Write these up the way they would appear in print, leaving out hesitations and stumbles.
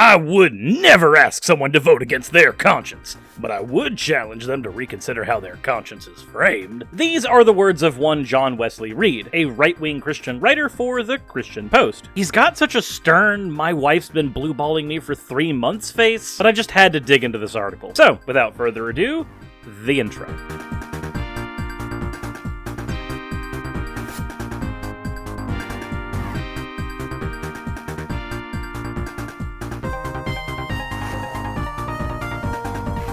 I would never ask someone to vote against their conscience, but I would challenge them to reconsider how their conscience is framed. These are the words of one John Wesley Reed, a right-wing Christian writer for the Christian Post. He's got such a stern, my wife's been blueballing me for 3 months face, but I just had to dig into this article. So, without further ado, the intro.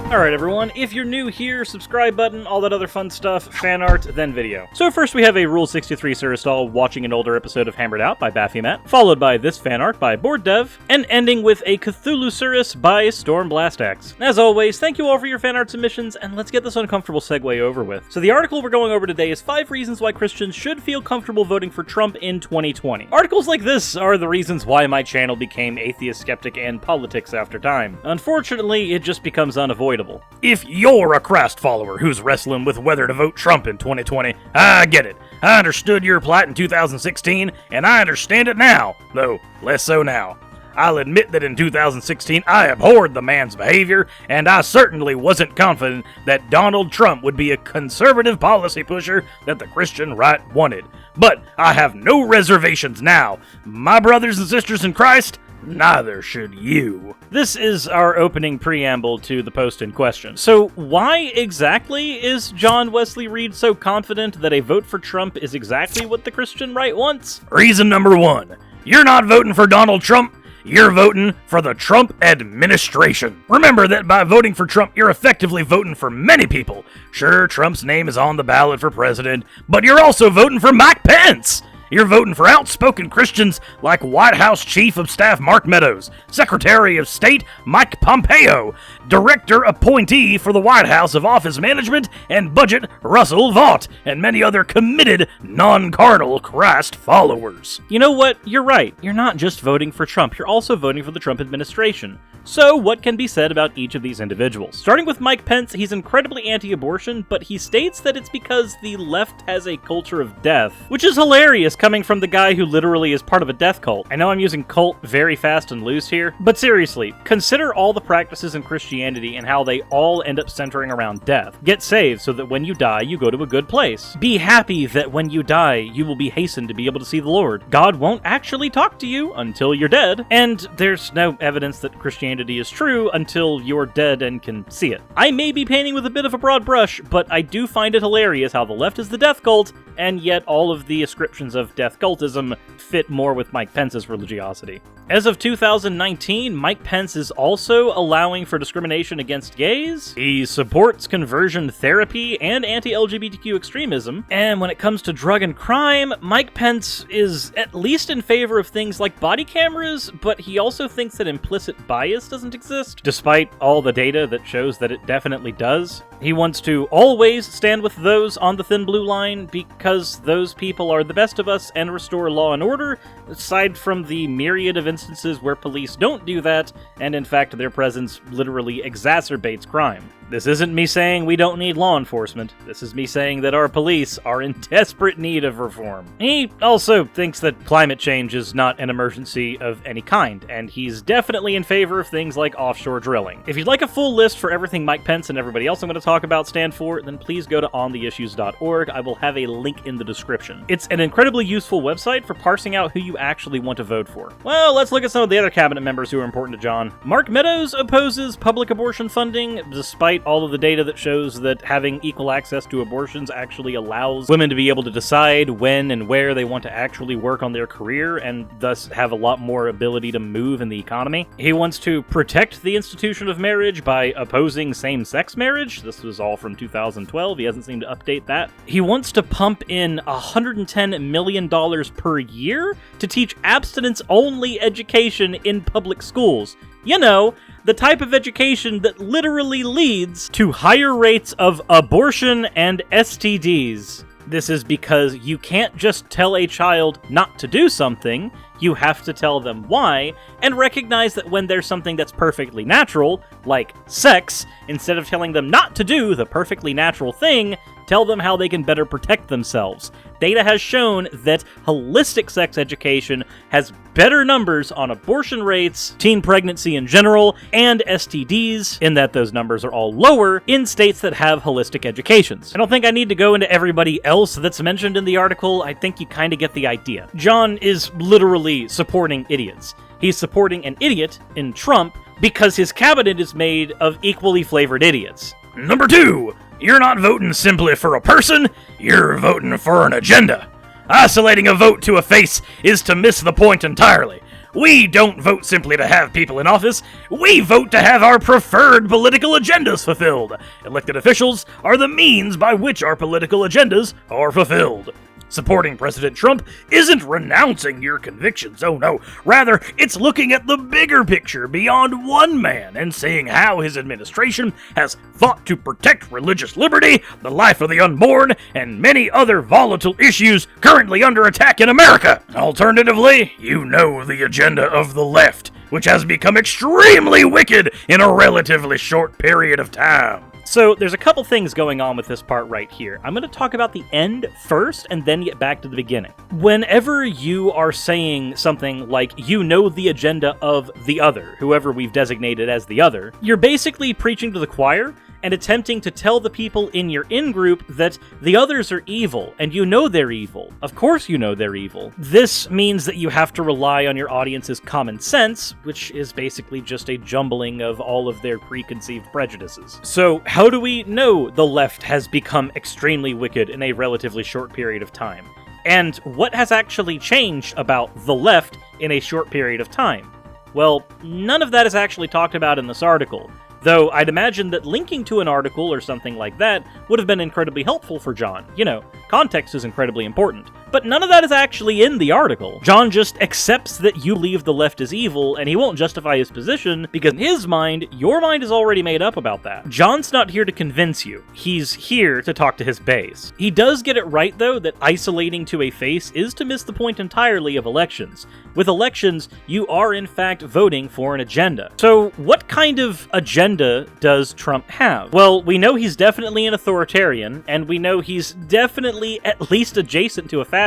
Alright everyone, if you're new here, subscribe button, all that other fun stuff, fan art, then video. So first we have a Rule 63 Suris watching an older episode of Hammered Out by Baphomet, followed by this fan art by BoardDev, and ending with a Cthulhu Suris by Stormblastax. As always, thank you all for your fan art submissions, and let's get this uncomfortable segue over with. So the article we're going over today is 5 reasons why Christians should feel comfortable voting for Trump in 2020. Articles like this are the reasons why my channel became atheist, skeptic, and politics after time. Unfortunately, it just becomes unavoidable. If you're a Christ follower who's wrestling with whether to vote Trump in 2020, I get it. I understood your plight in 2016, and I understand it now, though less so now. I'll admit that in 2016 I abhorred the man's behavior, and I certainly wasn't confident that Donald Trump would be a conservative policy pusher that the Christian right wanted. But I have no reservations now. My brothers and sisters in Christ, neither should you. This is our opening preamble to the post in question. So why exactly is John Wesley Reed so confident that a vote for Trump is exactly what the Christian right wants? Reason number 1. You're not voting for Donald Trump. You're voting for the Trump administration. Remember that by voting for Trump, you're effectively voting for many people. Sure, Trump's name is on the ballot for president, but you're also voting for Mike Pence. You're voting for outspoken Christians like White House Chief of Staff Mark Meadows, Secretary of State Mike Pompeo, Director Appointee for the White House of Office Management and Budget Russell Vought, and many other committed, non-carnal Christ followers. You know what? You're right. You're not just voting for Trump, you're also voting for the Trump administration. So, what can be said about each of these individuals? Starting with Mike Pence, he's incredibly anti-abortion, but he states that it's because the left has a culture of death, which is hilarious coming from the guy who literally is part of a death cult. I know I'm using cult very fast and loose here, but seriously, consider all the practices in Christianity and how they all end up centering around death. Get saved so that when you die, you go to a good place. Be happy that when you die, you will be hastened to be able to see the Lord. God won't actually talk to you until you're dead, and there's no evidence that Christianity is true until you're dead and can see it. I may be painting with a bit of a broad brush, but I do find it hilarious how the left is the death cult, and yet all of the ascriptions of death cultism fit more with Mike Pence's religiosity. As of 2019, Mike Pence is also allowing for discrimination against gays. He supports conversion therapy and anti-LGBTQ extremism. And when it comes to drug and crime, Mike Pence is at least in favor of things like body cameras, but he also thinks that implicit bias doesn't exist, despite all the data that shows that it definitely does. He wants to always stand with those on the thin blue line because those people are the best of us and restore law and order, aside from the myriad of instances where police don't do that, and in fact their presence literally exacerbates crime. This isn't me saying we don't need law enforcement. This is me saying that our police are in desperate need of reform. He also thinks that climate change is not an emergency of any kind, and he's definitely in favor of things like offshore drilling. If you'd like a full list for everything Mike Pence and everybody else I'm going to talk about stand for, then please go to ontheissues.org. I will have a link in the description. It's an incredibly useful website for parsing out who you actually want to vote for. Well, let's look at some of the other cabinet members who are important to John. Mark Meadows opposes public abortion funding, despite all of the data that shows that having equal access to abortions actually allows women to be able to decide when and where they want to actually work on their career and thus have a lot more ability to move in the economy. He wants to protect the institution of marriage by opposing same-sex marriage. This was all from 2012. He hasn't seemed to update that. He wants to pump in $110 million per year to teach abstinence-only education in public schools. You know, the type of education that literally leads to higher rates of abortion and STDs. This is because you can't just tell a child not to do something, you have to tell them why, and recognize that when there's something that's perfectly natural, like sex, instead of telling them not to do the perfectly natural thing, Tell them how they can better protect themselves. Data has shown that holistic sex education has better numbers on abortion rates, teen pregnancy in general, and STDs, in that those numbers are all lower in states that have holistic educations. I don't think I need to go into everybody else that's mentioned in the article. I think you kind of get the idea. John is literally supporting idiots. He's supporting an idiot in Trump because his cabinet is made of equally flavored idiots. Number 2, you're not voting simply for a person, you're voting for an agenda. Isolating a vote to a face is to miss the point entirely. We don't vote simply to have people in office, we vote to have our preferred political agendas fulfilled. Elected officials are the means by which our political agendas are fulfilled. Supporting President Trump isn't renouncing your convictions, oh no. Rather, it's looking at the bigger picture beyond one man and seeing how his administration has fought to protect religious liberty, the life of the unborn, and many other volatile issues currently under attack in America. Alternatively, you know the agenda of the left, which has become extremely wicked in a relatively short period of time. So there's a couple things going on with this part right here. I'm going to talk about the end first and then get back to the beginning. Whenever you are saying something like, you know the agenda of the other, whoever we've designated as the other, you're basically preaching to the choir and attempting to tell the people in your in-group that the others are evil, and you know they're evil. Of course you know they're evil. This means that you have to rely on your audience's common sense, which is basically just a jumbling of all of their preconceived prejudices. So, how do we know the left has become extremely wicked in a relatively short period of time? And what has actually changed about the left in a short period of time? Well, none of that is actually talked about in this article. Though I'd imagine that linking to an article or something like that would have been incredibly helpful for John. You know, context is incredibly important. But none of that is actually in the article. John just accepts that you believe the left is evil, and he won't justify his position, because in his mind, your mind is already made up about that. John's not here to convince you. He's here to talk to his base. He does get it right, though, that isolating to a face is to miss the point entirely of elections. With elections, you are in fact voting for an agenda. So, what kind of agenda does Trump have? Well, we know he's definitely an authoritarian, and we know he's definitely at least adjacent to a fascist,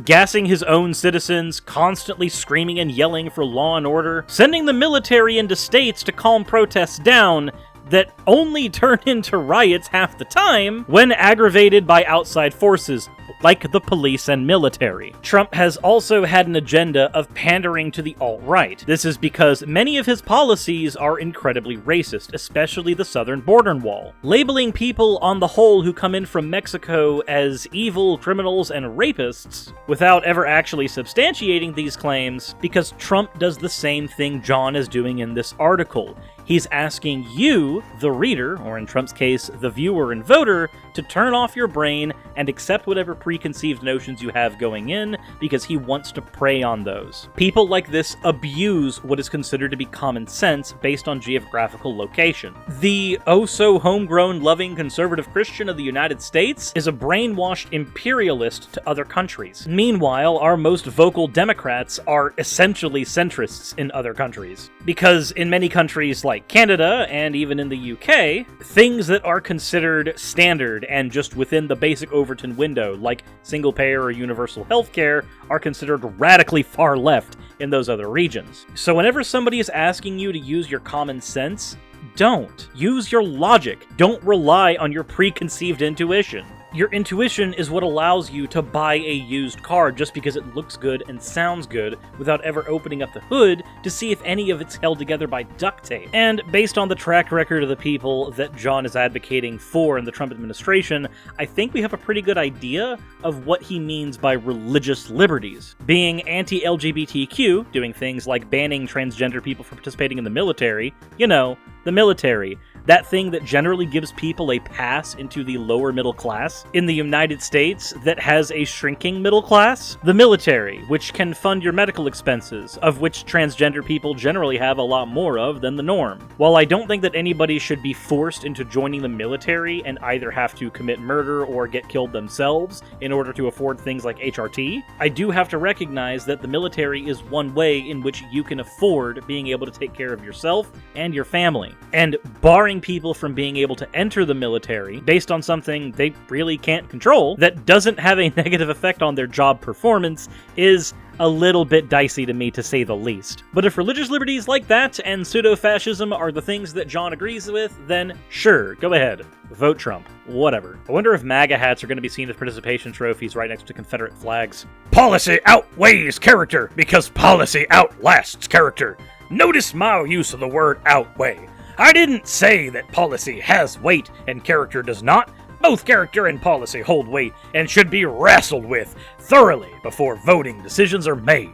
gassing his own citizens, constantly screaming and yelling for law and order, sending the military into states to calm protests down that only turn into riots half the time when aggravated by outside forces, like the police and military. Trump has also had an agenda of pandering to the alt-right. This is because many of his policies are incredibly racist, especially the southern border wall. Labeling people on the whole who come in from Mexico as evil, criminals, and rapists, without ever actually substantiating these claims, because Trump does the same thing John is doing in this article. He's asking you, the reader, or in Trump's case, the viewer and voter, to turn off your brain and accept whatever preconceived notions you have going in, because he wants to prey on those. People like this abuse what is considered to be common sense based on geographical location. The oh-so-homegrown, loving, conservative Christian of the United States is a brainwashed imperialist to other countries. Meanwhile, our most vocal Democrats are essentially centrists in other countries. Because in many countries like Canada, and even in the UK, things that are considered standard and just within the basic Overton window, like single-payer or universal healthcare, are considered radically far left in those other regions. So whenever somebody is asking you to use your common sense, don't. Use your logic. Don't rely on your preconceived intuition. Your intuition is what allows you to buy a used car just because it looks good and sounds good without ever opening up the hood to see if any of it's held together by duct tape. And based on the track record of the people that John is advocating for in the Trump administration, I think we have a pretty good idea of what he means by religious liberties. Being anti-LGBTQ, doing things like banning transgender people from participating in the military, you know, the military. That thing that generally gives people a pass into the lower middle class in the United States that has a shrinking middle class. The military, which can fund your medical expenses, of which transgender people generally have a lot more of than the norm. While I don't think that anybody should be forced into joining the military and either have to commit murder or get killed themselves in order to afford things like HRT, I do have to recognize that the military is one way in which you can afford being able to take care of yourself and your family. and barring people from being able to enter the military based on something they really can't control that doesn't have a negative effect on their job performance is a little bit dicey to me, to say the least. But if religious liberties like that and pseudo-fascism are the things that John agrees with, then sure, go ahead. Vote Trump. Whatever. I wonder if MAGA hats are going to be seen as participation trophies right next to Confederate flags. Policy outweighs character because policy outlasts character. Notice my use of the word outweigh. I didn't say that policy has weight and character does not. Both character and policy hold weight and should be wrestled with thoroughly before voting decisions are made.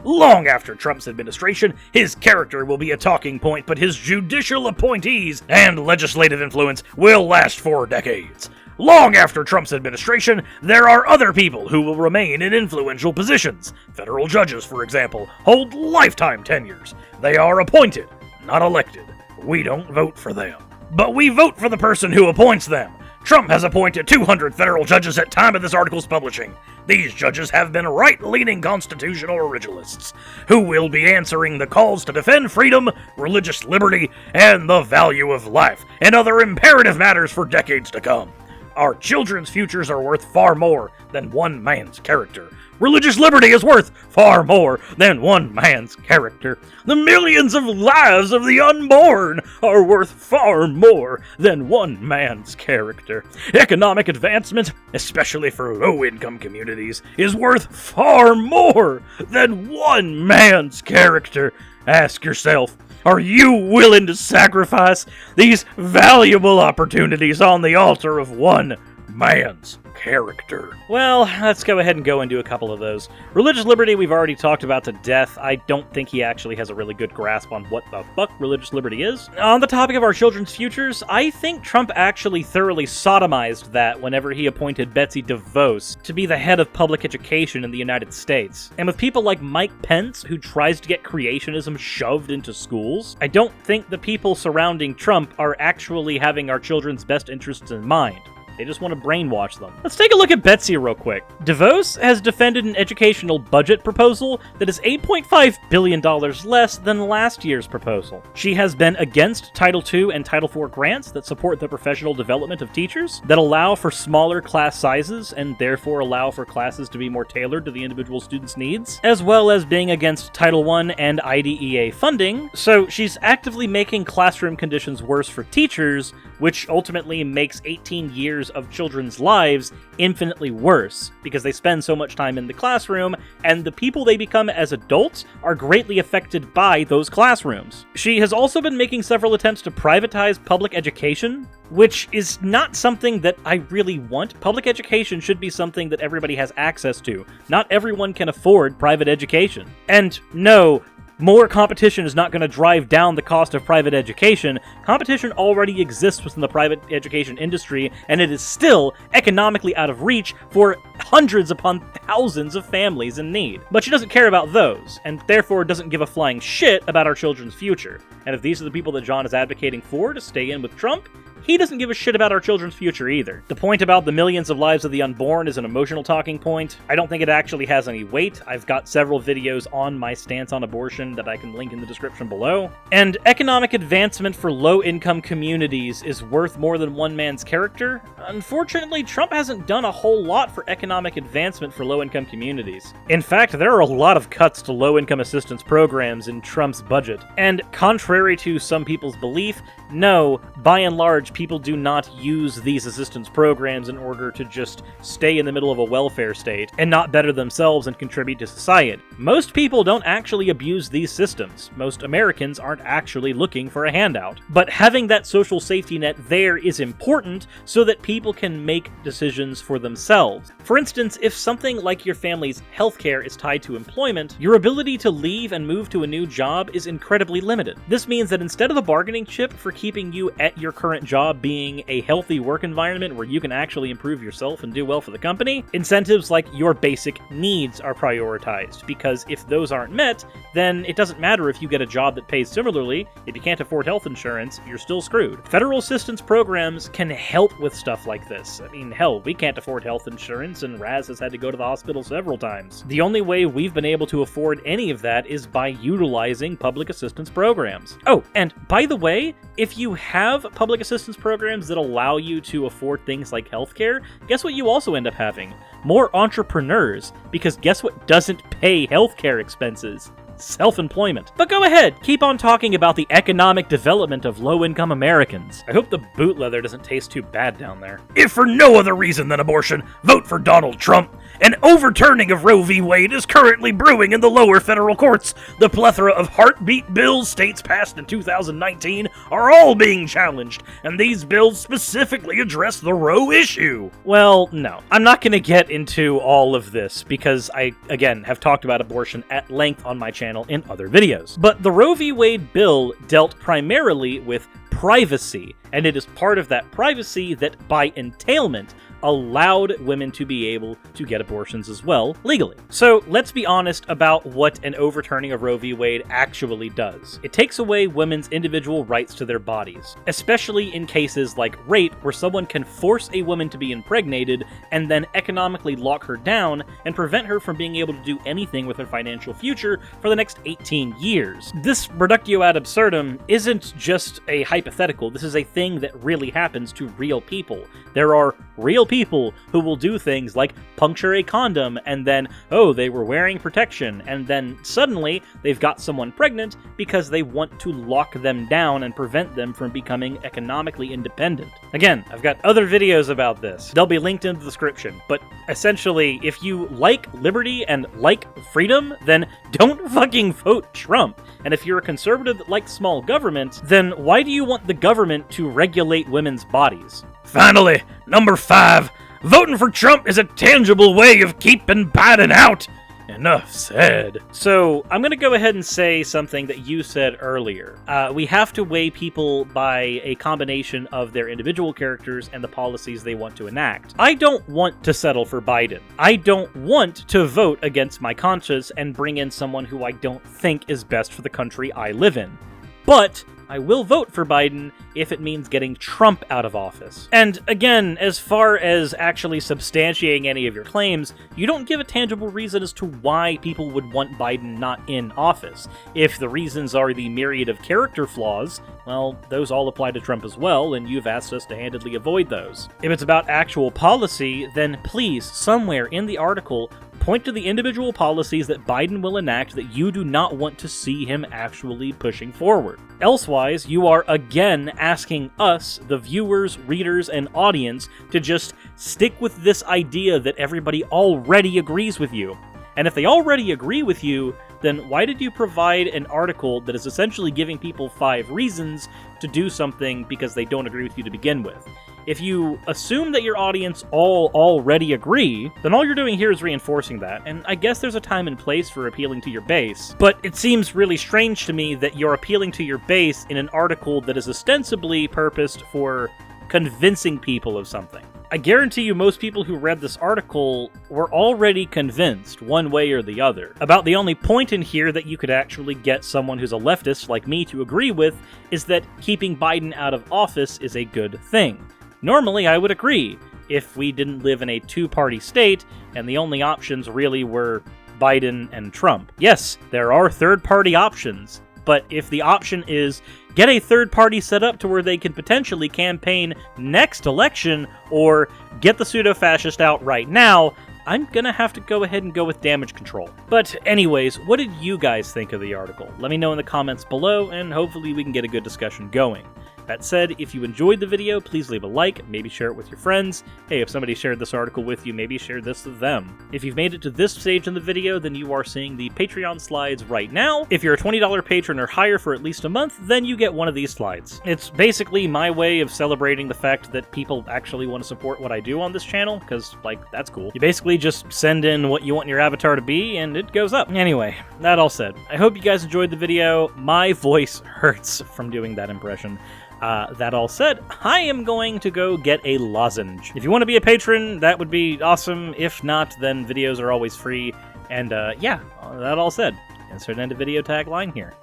Long after Trump's administration, his character will be a talking point, but his judicial appointees and legislative influence will last for decades. Long after Trump's administration, there are other people who will remain in influential positions. Federal judges, for example, hold lifetime tenures. They are appointed, not elected. We don't vote for them. But we vote for the person who appoints them. Trump has appointed 200 federal judges at time of this article's publishing. These judges have been right-leaning constitutional originalists, who will be answering the calls to defend freedom, religious liberty, and the value of life, and other imperative matters for decades to come. Our children's futures are worth far more than one man's character. Religious liberty is worth far more than one man's character. The millions of lives of the unborn are worth far more than one man's character. Economic advancement, especially for low-income communities, is worth far more than one man's character. Ask yourself, are you willing to sacrifice these valuable opportunities on the altar of one man's character? Well, let's go ahead and go into a couple of those. Religious liberty we've already talked about to death. I don't think he actually has a really good grasp on what the fuck religious liberty is. On the topic of our children's futures, I think Trump actually thoroughly sodomized that whenever he appointed Betsy DeVos to be the head of public education in the United States. And with people like Mike Pence, who tries to get creationism shoved into schools, I don't think the people surrounding Trump are actually having our children's best interests in mind. They just want to brainwash them. Let's take a look at Betsy real quick. DeVos has defended an educational budget proposal that is $8.5 billion less than last year's proposal. She has been against Title II and Title IV grants that support the professional development of teachers, that allow for smaller class sizes and therefore allow for classes to be more tailored to the individual student's needs, as well as being against Title I and IDEA funding. So she's actively making classroom conditions worse for teachers, which ultimately makes 18 years of children's lives infinitely worse, because they spend so much time in the classroom, and the people they become as adults are greatly affected by those classrooms. She has also been making several attempts to privatize public education, which is not something that I really want. Public education should be something that everybody has access to. Not everyone can afford private education. And no, more competition is not going to drive down the cost of private education. Competition already exists within the private education industry, and it is still economically out of reach for hundreds upon thousands of families in need. But she doesn't care about those, and therefore doesn't give a flying shit about our children's future. And if these are the people that John is advocating for to stay in with Trump, he doesn't give a shit about our children's future either. The point about the millions of lives of the unborn is an emotional talking point. I don't think it actually has any weight. I've got several videos on my stance on abortion that I can link in the description below. And economic advancement for low-income communities is worth more than one man's character. Unfortunately, Trump hasn't done a whole lot for economic advancement for low-income communities. In fact, there are a lot of cuts to low-income assistance programs in Trump's budget. And contrary to some people's belief, no, by and large, people do not use these assistance programs in order to just stay in the middle of a welfare state and not better themselves and contribute to society. Most people don't actually abuse these systems. Most Americans aren't actually looking for a handout. But having that social safety net there is important so that people can make decisions for themselves. For instance, if something like your family's healthcare is tied to employment, your ability to leave and move to a new job is incredibly limited. This means that instead of the bargaining chip for keeping you at your current job job being a healthy work environment where you can actually improve yourself and do well for the company, incentives like your basic needs are prioritized, because if those aren't met, then it doesn't matter if you get a job that pays similarly. If you can't afford health insurance, you're still screwed. Federal assistance programs can help with stuff like this. I mean, hell, we can't afford health insurance, and Raz has had to go to the hospital several times. The only way we've been able to afford any of that is by utilizing public assistance programs. Oh, and by the way, if you have public assistance programs that allow you to afford things like healthcare, guess what you also end up having? More entrepreneurs, because guess what doesn't pay healthcare expenses? Self-employment. But go ahead, keep on talking about the economic development of low-income Americans. I hope the boot leather doesn't taste too bad down there. If for no other reason than abortion, vote for Donald Trump. An overturning of Roe v. Wade is currently brewing in the lower federal courts. The plethora of heartbeat bills states passed in 2019 are all being challenged, and these bills specifically address the Roe issue. Well, no. I'm not going to get into all of this, because I, again, have talked about abortion at length on my channel in other videos. But the Roe v. Wade bill dealt primarily with privacy, and it is part of that privacy that, by entailment, allowed women to be able to get abortions as well, legally. So let's be honest about what an overturning of Roe v. Wade actually does. It takes away women's individual rights to their bodies, especially in cases like rape, where someone can force a woman to be impregnated and then economically lock her down and prevent her from being able to do anything with her financial future for the next 18 years. This reductio ad absurdum isn't just a hypothetical. This is a thing that really happens to real people. There are real people who will do things like puncture a condom and then, oh, they were wearing protection, and then suddenly they've got someone pregnant because they want to lock them down and prevent them from becoming economically independent. Again, I've got other videos about this. They'll be linked in the description, but essentially, if you like liberty and like freedom, then don't fucking vote Trump. And if you're a conservative that likes small government, then why do you want the government to regulate women's bodies? Finally, number 5. Voting for Trump is a tangible way of keeping Biden out. Enough said. So, I'm going to go ahead and say something that you said earlier. We have to weigh people by a combination of their individual characters and the policies they want to enact. I don't want to settle for Biden. I don't want to vote against my conscience and bring in someone who I don't think is best for the country I live in. But I will vote for Biden if it means getting Trump out of office. And again, as far as actually substantiating any of your claims, you don't give a tangible reason as to why people would want Biden not in office. If the reasons are the myriad of character flaws, well, those all apply to Trump as well, and you've asked us to handedly avoid those. If it's about actual policy, then please, somewhere in the article, point to the individual policies that Biden will enact that you do not want to see him actually pushing forward. Elsewise, you are again asking us, the viewers, readers, and audience, to just stick with this idea that everybody already agrees with you. And if they already agree with you, then why did you provide an article that is essentially giving people 5 reasons to do something because they don't agree with you to begin with? If you assume that your audience all already agree, then all you're doing here is reinforcing that, and I guess there's a time and place for appealing to your base. But it seems really strange to me that you're appealing to your base in an article that is ostensibly purposed for convincing people of something. I guarantee you most people who read this article were already convinced, one way or the other. About the only point in here that you could actually get someone who's a leftist like me to agree with is that keeping Biden out of office is a good thing. Normally, I would agree, if we didn't live in a 2-party state, and the only options really were Biden and Trump. Yes, there are third-party options, but if the option is get a third party set up to where they can potentially campaign next election, or get the pseudo-fascist out right now, I'm gonna have to go ahead and go with damage control. But anyways, what did you guys think of the article? Let me know in the comments below, and hopefully we can get a good discussion going. That said, if you enjoyed the video, please leave a like, maybe share it with your friends. Hey, if somebody shared this article with you, maybe share this with them. If you've made it to this stage in the video, then you are seeing the Patreon slides right now. If you're a $20 patron or higher for at least a month, then you get one of these slides. It's basically my way of celebrating the fact that people actually want to support what I do on this channel, because, like, that's cool. You basically just send in what you want your avatar to be, and it goes up. Anyway, that all said, I hope you guys enjoyed the video. My voice hurts hurts from doing that impression. That all said, I am going to go get a lozenge. If you want to be a patron, that would be awesome. If not, then videos are always free. And yeah, that all said, insert end of video tagline here.